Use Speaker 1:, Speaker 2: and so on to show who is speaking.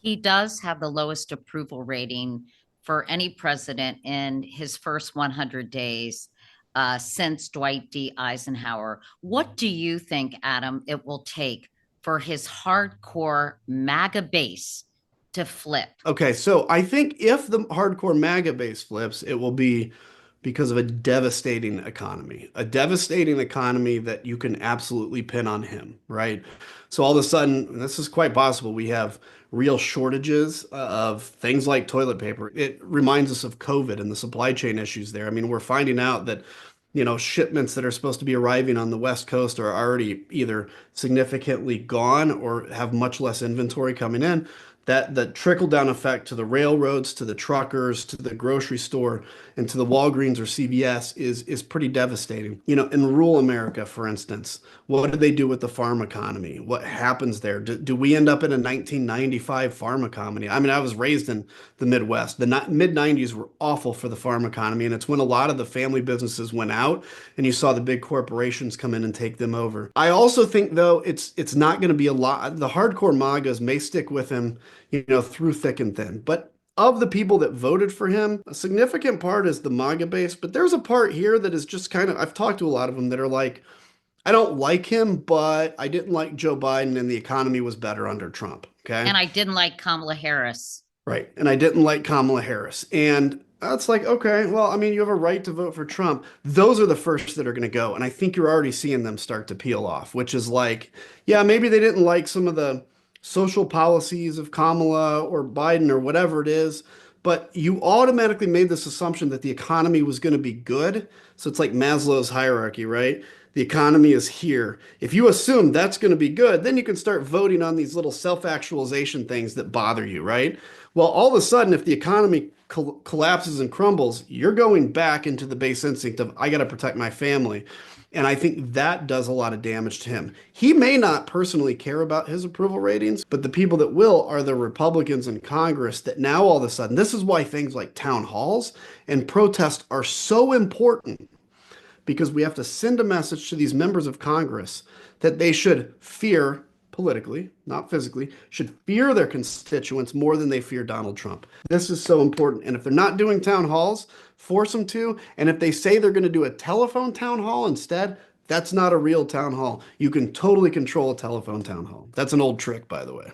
Speaker 1: He does have the lowest approval rating for any president in his first 100 days since Dwight D. Eisenhower. What do you think, Adam, it will take for his hardcore MAGA base to flip?
Speaker 2: Okay, so I think if the hardcore MAGA base flips, it will be because of a devastating economy that you can absolutely pin on him, right? So all of a sudden, this is quite possible. We have real shortages of things like toilet paper. It reminds us of COVID and the supply chain issues there. I mean, we're finding out that, shipments that are supposed to be arriving on the West Coast are already either significantly gone or have much less inventory coming in. That the trickle down effect to the railroads, to the truckers, to the grocery store, and to the Walgreens or CVS is pretty devastating. In rural America, for instance, what do they do with the farm economy? What happens there? Do we end up in a 1995 farm economy? I mean, I was raised in the Midwest. The mid 90s were awful for the farm economy, and it's when a lot of the family businesses went out, and you saw the big corporations come in and take them over. I also think, though, it's not going to be a lot. The hardcore MAGAs may stick with him, through thick and thin. But of the people that voted for him, a significant part is the MAGA base. But there's a part here that is just kind of, I've talked to a lot of them that are like, I don't like him, but I didn't like Joe Biden and the economy was better under Trump. Okay.
Speaker 1: And I didn't like Kamala Harris.
Speaker 2: Right. And I didn't like Kamala Harris. And that's like, okay, well, I mean, you have a right to vote for Trump. Those are the first that are going to go. And I think you're already seeing them start to peel off, which is like, yeah, maybe they didn't like some of the social policies of Kamala or Biden or whatever it is, but you automatically made this assumption that the economy was going to be good. So it's like Maslow's hierarchy, right? The economy is here. If you assume that's going to be good, then you can start voting on these little self-actualization things that bother you, right? Well, all of a sudden, if the economy collapses and crumbles, you're going back into the base instinct of, I got to protect my family. And I think that does a lot of damage to him. He may not personally care about his approval ratings, but the people that will are the Republicans in Congress that now all of a sudden, this is why things like town halls and protests are so important because we have to send a message to these members of Congress that they should fear politically, not physically, should fear their constituents more than they fear Donald Trump. This is so important. And if they're not doing town halls, force them to. And if they say they're going to do a telephone town hall instead, that's not a real town hall. You can totally control a telephone town hall. That's an old trick, by the way.